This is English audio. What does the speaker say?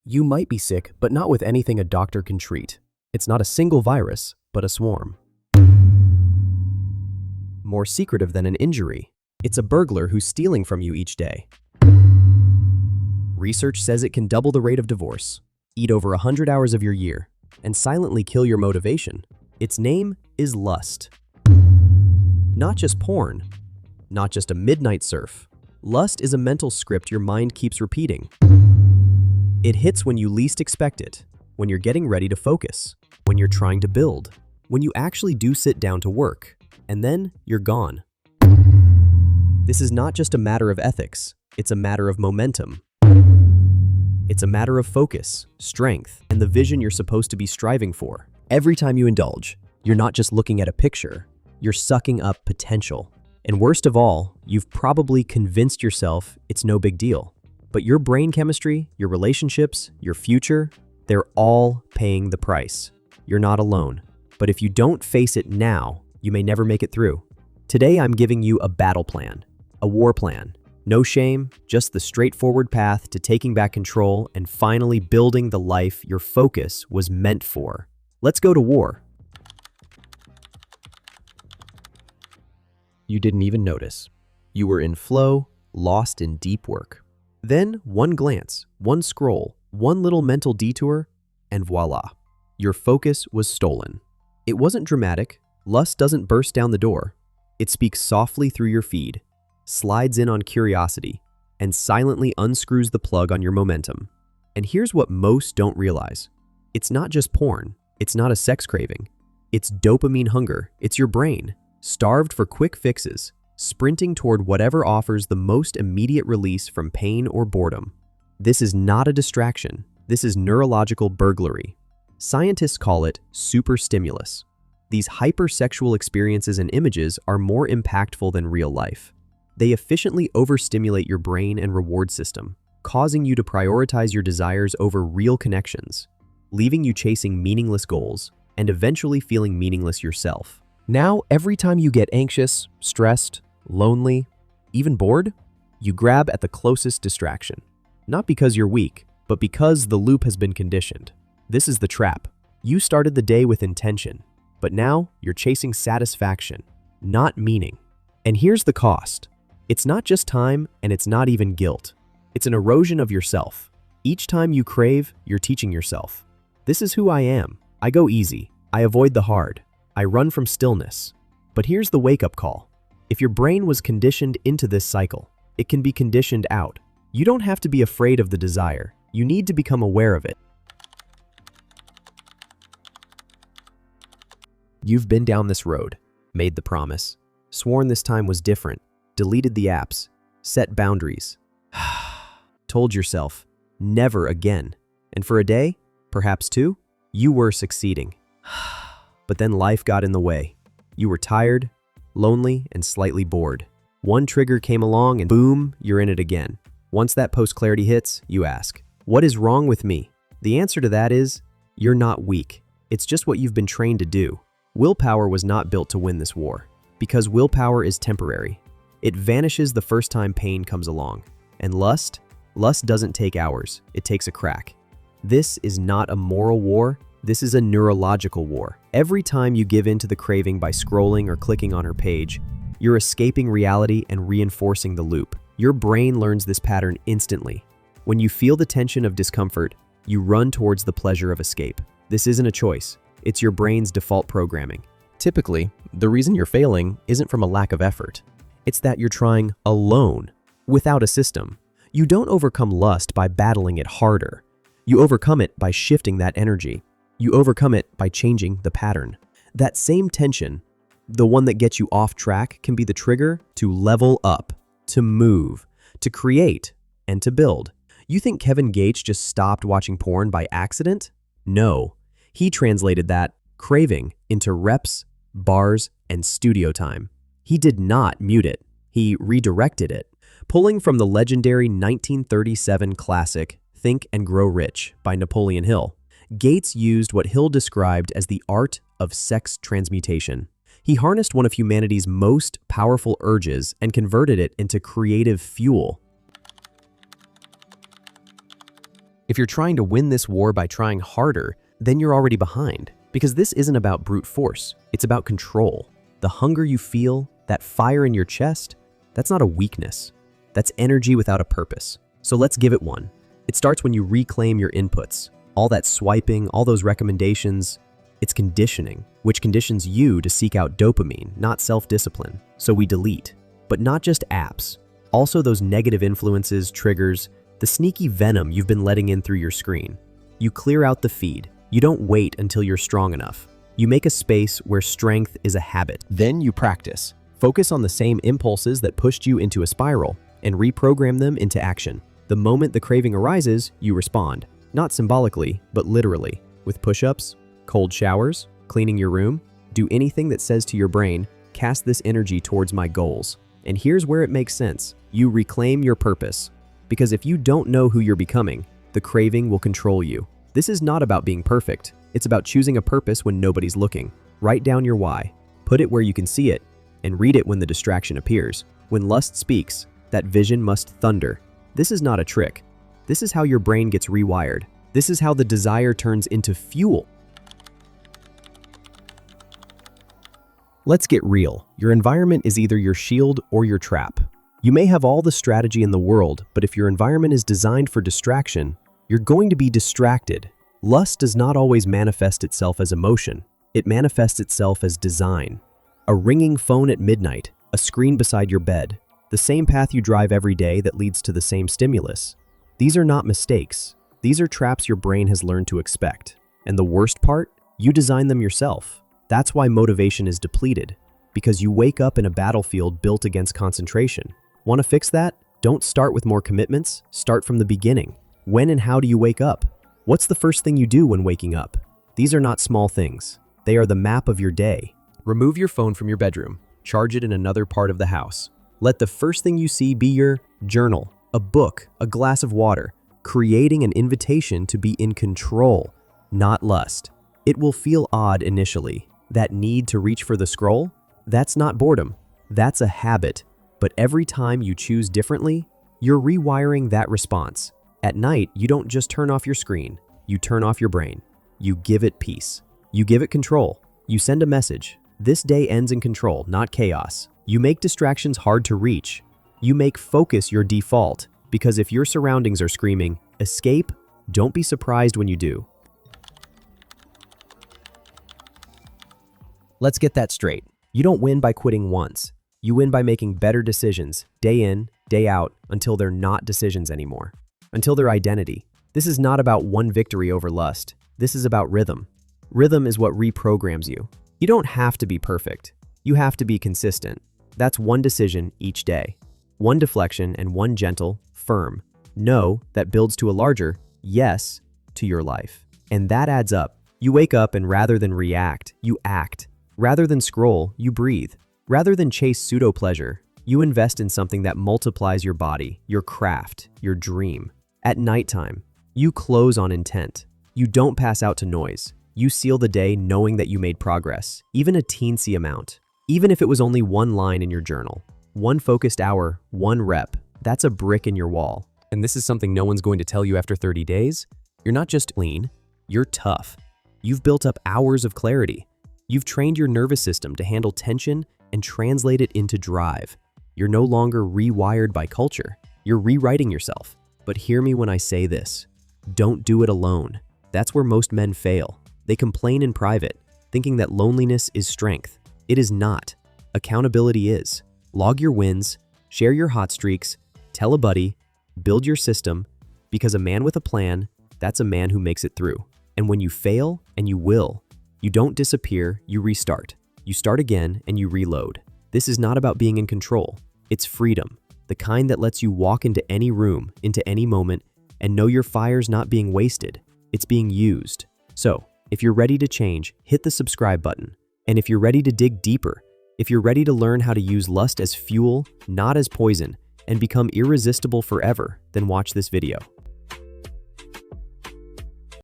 You might be sick, but not with anything a doctor can treat. It's not a single virus, but a swarm. More secretive than an injury, it's a burglar who's stealing from you each day. Research says it can double the rate of divorce, eat over 100 hours of your year, and silently kill your motivation. Its name is lust. Not just porn, not just a midnight surf. Lust is a mental script your mind keeps repeating. It hits when you least expect it, when you're getting ready to focus, when you're trying to build, when you actually do sit down to work, and then you're gone. This is not just a matter of ethics, it's a matter of momentum. It's a matter of focus, strength, and the vision you're supposed to be striving for. Every time you indulge, you're not just looking at a picture, you're sucking up potential. And worst of all, you've probably convinced yourself it's no big deal. But your brain chemistry, your relationships, your future, they're all paying the price. You're not alone. But if you don't face it now, you may never make it through. Today, I'm giving you a battle plan, a war plan. No shame, just the straightforward path to taking back control and finally building the life your focus was meant for. Let's go to war. You didn't even notice. You were in flow, lost in deep work. Then, one glance, one scroll, one little mental detour, and voila, your focus was stolen. It wasn't dramatic. Lust doesn't burst down the door. It speaks softly through your feed, slides in on curiosity, and silently unscrews the plug on your momentum. And here's what most don't realize. It's not just porn. It's not a sex craving. It's dopamine hunger. It's your brain, starved for quick fixes, sprinting toward whatever offers the most immediate release from pain or boredom. This is not a distraction. This is neurological burglary. Scientists call it superstimulus. These hypersexual experiences and images are more impactful than real life. They efficiently overstimulate your brain and reward system, causing you to prioritize your desires over real connections, leaving you chasing meaningless goals and eventually feeling meaningless yourself. Now, every time you get anxious, stressed, lonely, even bored, you grab at the closest distraction. Not because you're weak, but because the loop has been conditioned. This is the trap. You started the day with intention, but now you're chasing satisfaction, not meaning. And here's the cost. It's not just time, and it's not even guilt. It's an erosion of yourself. Each time you crave, you're teaching yourself. This is who I am. I go easy. I avoid the hard. I run from stillness. But here's the wake-up call. If your brain was conditioned into this cycle, it can be conditioned out. You don't have to be afraid of the desire. You need to become aware of it. You've been down this road, made the promise, sworn this time was different, deleted the apps, set boundaries, told yourself, never again. And for a day, perhaps two, you were succeeding. But then life got in the way. You were tired, lonely, and slightly bored. One trigger came along and boom, you're in it again. Once that post-clarity hits, you ask, what is wrong with me? The answer to that is, you're not weak. It's just what you've been trained to do. Willpower was not built to win this war, because willpower is temporary. It vanishes the first time pain comes along. And lust doesn't take hours, it takes a crack. This is not a moral war, this is a neurological war. Every time you give in to the craving by scrolling or clicking on her page, you're escaping reality and reinforcing the loop. Your brain learns this pattern instantly. When you feel the tension of discomfort, you run towards the pleasure of escape. This isn't a choice. It's your brain's default programming. Typically, the reason you're failing isn't from a lack of effort. It's that you're trying alone, without a system. You don't overcome lust by battling it harder. You overcome it by shifting that energy. You overcome it by changing the pattern. That same tension, the one that gets you off track, can be the trigger to level up, to move, to create, and to build. You think Kevin Gates just stopped watching porn by accident? No. He translated that craving into reps, bars, and studio time. He did not mute it. He redirected it. Pulling from the legendary 1937 classic Think and Grow Rich by Napoleon Hill, Gates used what Hill described as the art of sex transmutation. He harnessed one of humanity's most powerful urges and converted it into creative fuel. If you're trying to win this war by trying harder, then you're already behind. Because this isn't about brute force, it's about control. The hunger you feel, that fire in your chest, that's not a weakness. That's energy without a purpose. So let's give it one. It starts when you reclaim your inputs. All that swiping, all those recommendations, it's conditioning, which conditions you to seek out dopamine, not self-discipline. So we delete. But not just apps. Also those negative influences, triggers, the sneaky venom you've been letting in through your screen. You clear out the feed. You don't wait until you're strong enough. You make a space where strength is a habit. Then you practice. Focus on the same impulses that pushed you into a spiral and reprogram them into action. The moment the craving arises, you respond. Not symbolically, but literally. With push-ups, cold showers, cleaning your room. Do anything that says to your brain, cast this energy towards my goals. And here's where it makes sense. You reclaim your purpose. Because if you don't know who you're becoming, the craving will control you. This is not about being perfect. It's about choosing a purpose when nobody's looking. Write down your why. Put it where you can see it. And read it when the distraction appears. When lust speaks, that vision must thunder. This is not a trick. This is how your brain gets rewired. This is how the desire turns into fuel. Let's get real. Your environment is either your shield or your trap. You may have all the strategy in the world, but if your environment is designed for distraction, you're going to be distracted. Lust does not always manifest itself as emotion. It manifests itself as design. A ringing phone at midnight, a screen beside your bed, the same path you drive every day that leads to the same stimulus. These are not mistakes. These are traps your brain has learned to expect. And the worst part? You design them yourself. That's why motivation is depleted. Because you wake up in a battlefield built against concentration. Want to fix that? Don't start with more commitments. Start from the beginning. When and how do you wake up? What's the first thing you do when waking up? These are not small things. They are the map of your day. Remove your phone from your bedroom. Charge it in another part of the house. Let the first thing you see be your journal, a book, a glass of water, creating an invitation to be in control, not lust. It will feel odd initially. That need to reach for the scroll? That's not boredom. That's a habit. But every time you choose differently, you're rewiring that response. At night, you don't just turn off your screen. You turn off your brain. You give it peace. You give it control. You send a message. This day ends in control, not chaos. You make distractions hard to reach. You make focus your default. Because if your surroundings are screaming, escape, don't be surprised when you do. Let's get that straight. You don't win by quitting once. You win by making better decisions, day in, day out, until they're not decisions anymore. Until they're identity. This is not about one victory over lust. This is about rhythm. Rhythm is what reprograms you. You don't have to be perfect. You have to be consistent. That's one decision each day. One deflection and one gentle, firm no that builds to a larger yes to your life. And that adds up. You wake up and rather than react, you act. Rather than scroll, you breathe. Rather than chase pseudo-pleasure, you invest in something that multiplies your body, your craft, your dream. At nighttime, you close on intent. You don't pass out to noise. You seal the day knowing that you made progress, even a teensy amount. Even if it was only one line in your journal. One focused hour, one rep. That's a brick in your wall. And this is something no one's going to tell you after 30 days. You're not just lean, you're tough. You've built up hours of clarity. You've trained your nervous system to handle tension and translate it into drive. You're no longer rewired by culture. You're rewriting yourself. But hear me when I say this. Don't do it alone. That's where most men fail. They complain in private, thinking that loneliness is strength. It is not. Accountability is. Log your wins, share your hot streaks, tell a buddy, build your system, because a man with a plan, that's a man who makes it through. And when you fail, and you will, you don't disappear, you restart. You start again and you reload. This is not about being in control. It's freedom, the kind that lets you walk into any room, into any moment, and know your fire's not being wasted. It's being used. So, if you're ready to change, hit the subscribe button. And if you're ready to dig deeper, if you're ready to learn how to use lust as fuel, not as poison, and become irresistible forever, then watch this video.